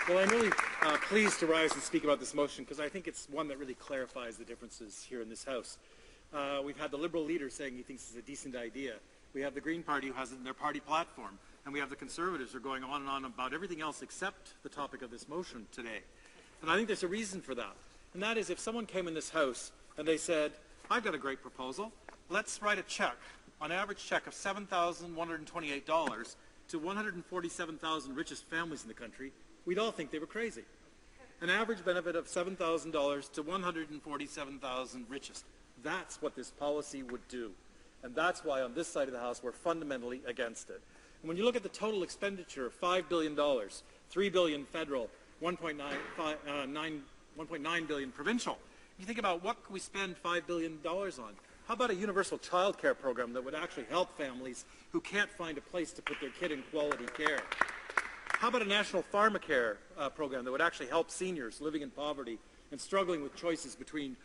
Well, I'm really pleased to rise and speak about this motion because I think it's one that really clarifies the differences here in this House. We've had the Liberal leader saying he thinks it's a decent idea. We have the Green Party who has it in their party platform. And we have the Conservatives who are going on and on about everything else except the topic of this motion today. And I think there's a reason for that. And that is if someone came in this House and they said, I've got a great proposal. Let's write a check, an average check of $7,128 to 147,000 richest families in the country, we'd all think they were crazy. An average benefit of $7,000 to 147,000 richest. That's what this policy would do. And that's why on this side of the House we're fundamentally against it. And when you look at the total expenditure of $5 billion, $3 billion federal, 1.9 billion provincial, you think about what can we spend $5 billion on? How about a universal child care program that would actually help families who can't find a place to put their kid in quality care? How about a national pharmacare program that would actually help seniors living in poverty and struggling with choices between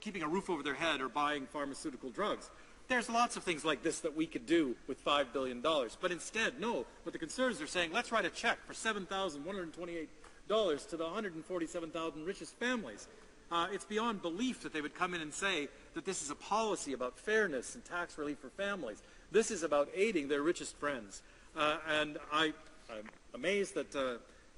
keeping a roof over their head or buying pharmaceutical drugs? There's lots of things like this that we could do with $5 billion. But instead, no, what the Conservatives are saying, let's write a check for $7,128 to the 147,000 richest families. It's beyond belief that they would come in and say that this is a policy about fairness and tax relief for families. This is about aiding their richest friends. And I'm amazed that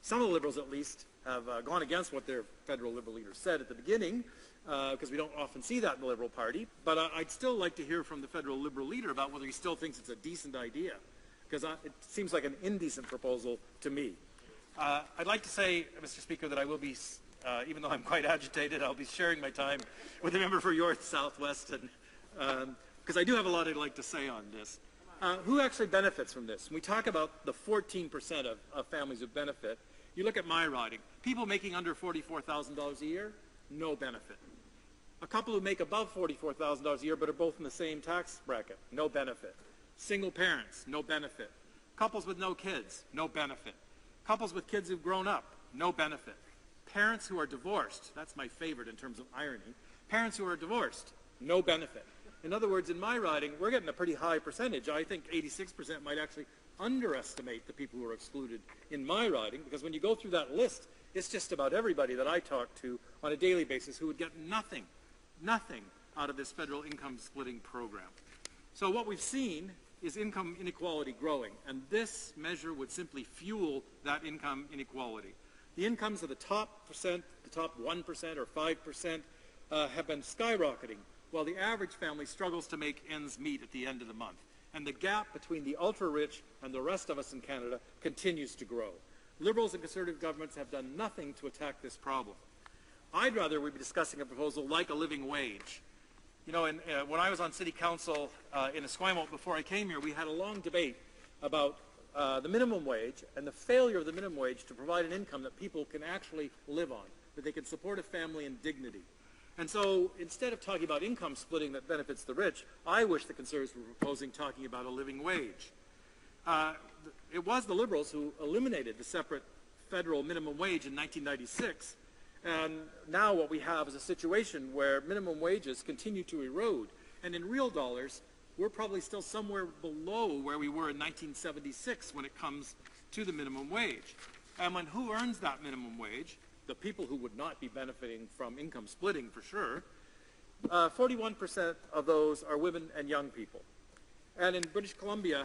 some of the Liberals, at least, have gone against what their federal Liberal leader said at the beginning, because we don't often see that in the Liberal Party. But I'd still like to hear from the federal Liberal leader about whether he still thinks it's a decent idea, because it seems like an indecent proposal to me. I'd like to say, Mr. Speaker, that I will be, even though I'm quite agitated, I'll be sharing my time with the member for York Southwest, because I do have a lot I'd like to say on this. Who actually benefits from this? When we talk about the 14% of families who benefit, you look at my riding. People making under $44,000 a year, no benefit. A couple who make above $44,000 a year but are both in the same tax bracket, no benefit. Single parents, no benefit. Couples with no kids, no benefit. Couples with kids who've grown up, no benefit. Parents who are divorced, that's my favorite in terms of irony, parents who are divorced, no benefit. In other words, in my riding, we're getting a pretty high percentage. I think 86% might actually underestimate the people who are excluded in my riding, because when you go through that list, it's just about everybody that I talk to on a daily basis who would get nothing out of this federal income splitting program. So what we've seen is income inequality growing, and this measure would simply fuel that income inequality. The incomes of the top percent, the top 1% or 5% have been skyrocketing, while the average family struggles to make ends meet at the end of the month. And the gap between the ultra-rich and the rest of us in Canada continues to grow. Liberals and Conservative governments have done nothing to attack this problem. I'd rather we be discussing a proposal like a living wage. You know, when I was on City Council in Esquimalt before I came here, we had a long debate about the minimum wage and the failure of the minimum wage to provide an income that people can actually live on, that they can support a family in dignity. And so instead of talking about income splitting that benefits the rich, I wish the Conservatives were proposing talking about a living wage. It was the Liberals who eliminated the separate federal minimum wage in 1996. And now what we have is a situation where minimum wages continue to erode. And in real dollars, we're probably still somewhere below where we were in 1976 when it comes to the minimum wage. And when who earns that minimum wage? The people who would not be benefiting from income splitting for sure, 41% of those are women and young people. And in British Columbia,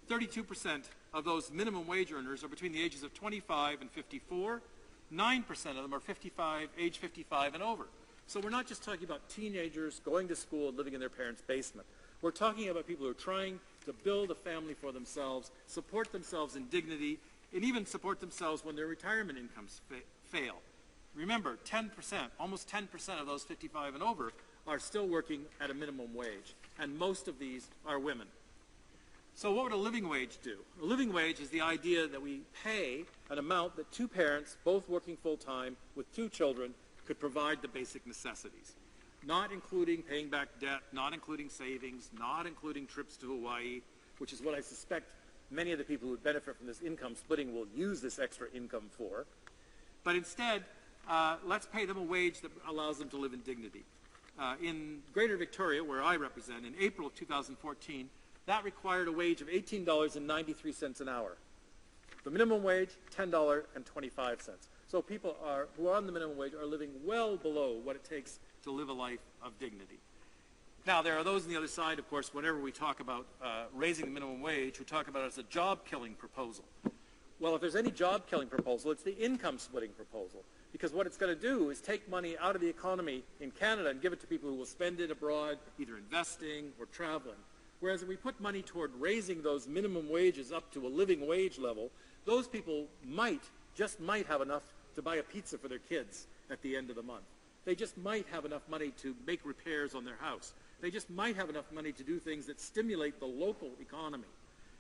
32% of those minimum wage earners are between the ages of 25 and 54. 9% of them are age 55 and over. So we're not just talking about teenagers going to school and living in their parents' basement. We're talking about people who are trying to build a family for themselves, support themselves in dignity, and even support themselves when their retirement incomes fail. Remember, 10%, almost 10% of those 55 and over are still working at a minimum wage, and most of these are women. So what would a living wage do? A living wage is the idea that we pay an amount that two parents, both working full-time with two children, could provide the basic necessities, not including paying back debt, not including savings, not including trips to Hawaii, which is what I suspect many of the people who would benefit from this income splitting will use this extra income for. But instead, let's pay them a wage that allows them to live in dignity. In Greater Victoria, where I represent, in April of 2014, that required a wage of $18.93 an hour. The minimum wage, $10.25. So people who are on the minimum wage are living well below what it takes to live a life of dignity. Now, there are those on the other side, of course, whenever we talk about raising the minimum wage, who talk about it as a job-killing proposal. Well, if there's any job-killing proposal, it's the income-splitting proposal. Because what it's going to do is take money out of the economy in Canada and give it to people who will spend it abroad, either investing or traveling. Whereas if we put money toward raising those minimum wages up to a living wage level, those people just might have enough to buy a pizza for their kids at the end of the month. They just might have enough money to make repairs on their house. They just might have enough money to do things that stimulate the local economy.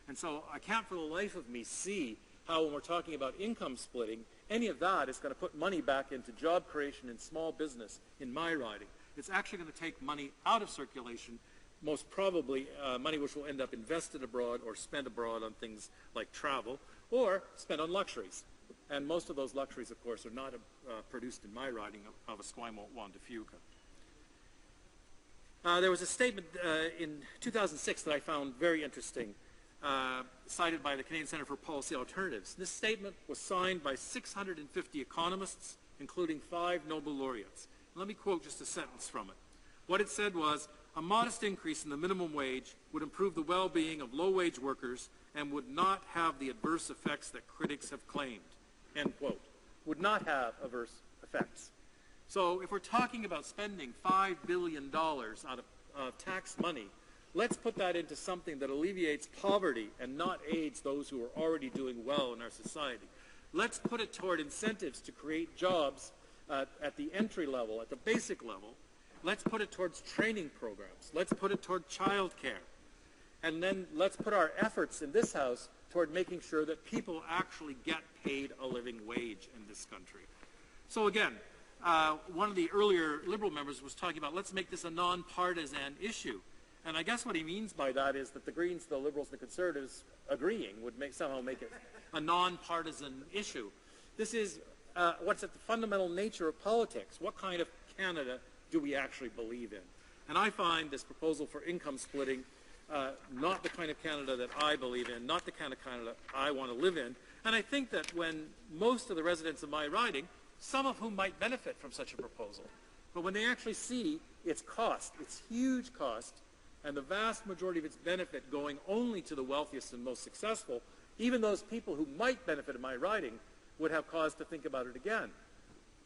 And so I can't for the life of me see how, when we're talking about income splitting, any of that is going to put money back into job creation and small business in my riding. It's actually going to take money out of circulation, most probably money which will end up invested abroad or spent abroad on things like travel or spent on luxuries. And most of those luxuries, of course, are not produced in my riding of Esquimalt, Juan de Fuca. There was a statement in 2006 that I found very interesting, cited by the Canadian Centre for Policy Alternatives. This statement was signed by 650 economists, including 5 Nobel laureates. Let me quote just a sentence from it. What it said was, "A modest increase in the minimum wage would improve the well-being of low-wage workers and would not have the adverse effects that critics have claimed." End quote. Would not have adverse effects. So if we're talking about spending $5 billion out of tax money, let's put that into something that alleviates poverty and not aids those who are already doing well in our society. Let's put it toward incentives to create jobs at the entry level, at the basic level. Let's put it towards training programs. Let's put it toward child care. And then let's put our efforts in this House toward making sure that people actually get paid a living wage in this country. So again, one of the earlier Liberal members was talking about, let's make this a nonpartisan issue. And I guess what he means by that is that the Greens, the Liberals, and the Conservatives agreeing would somehow make it a nonpartisan issue. This is what's at the fundamental nature of politics. What kind of Canada do we actually believe in? And I find this proposal for income splitting not the kind of Canada that I believe in, not the kind of Canada I want to live in. And I think that when most of the residents of my riding, some of whom might benefit from such a proposal, but when they actually see its cost, its huge cost, and the vast majority of its benefit going only to the wealthiest and most successful, even those people who might benefit in my riding would have cause to think about it again.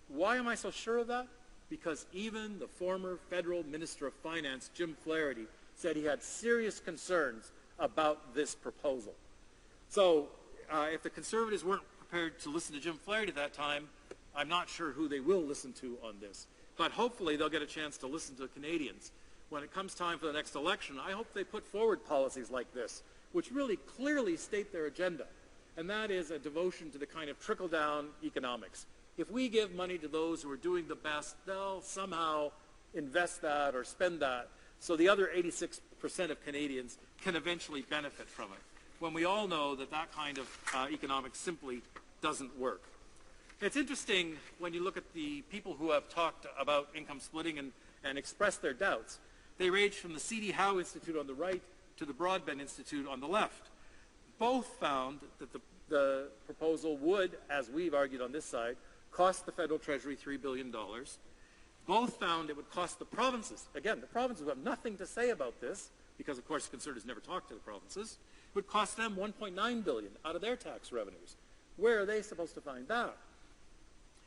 Why am I so sure of that? Because even the former federal Minister of Finance, Jim Flaherty, said he had serious concerns about this proposal. So if the Conservatives weren't prepared to listen to Jim Flaherty at that time, I'm not sure who they will listen to on this. But hopefully they'll get a chance to listen to Canadians. When it comes time for the next election, I hope they put forward policies like this, which really clearly state their agenda. And that is a devotion to the kind of trickle-down economics. If we give money to those who are doing the best, they'll somehow invest that or spend that, so the other 86% of Canadians can eventually benefit from it, when we all know that that kind of economics simply doesn't work. It's interesting when you look at the people who have talked about income splitting and expressed their doubts. They range from the C.D. Howe Institute on the right to the Broadbent Institute on the left. Both found that the proposal would, as we've argued on this side, cost the federal treasury $3 billion. Both found it would cost the provinces, again, the provinces have nothing to say about this, because of course the Conservatives never talk to the provinces, it would cost them $1.9 billion out of their tax revenues. Where are they supposed to find that?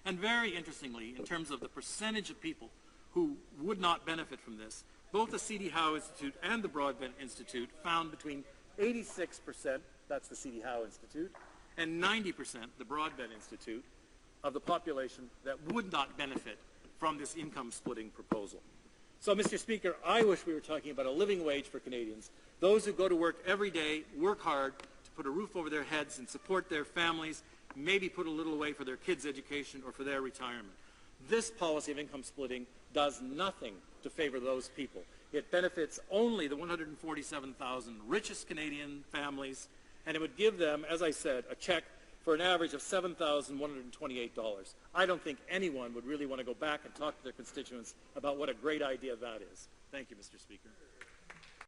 And very interestingly, in terms of the percentage of people who would not benefit from this, both the C.D. Howe Institute and the Broadbent Institute found between 86%, that's the C.D. Howe Institute, and 90%, the Broadbent Institute, of the population that would not benefit from this income splitting proposal. So, Mr. Speaker, I wish we were talking about a living wage for Canadians, those who go to work every day, work hard to put a roof over their heads and support their families, maybe put a little away for their kids' education or for their retirement. This policy of income splitting does nothing to favor those people. It benefits only the 147,000 richest Canadian families, and it would give them, as I said, a check for an average of $7,128. I don't think anyone would really want to go back and talk to their constituents about what a great idea that is. Thank you, Mr. Speaker.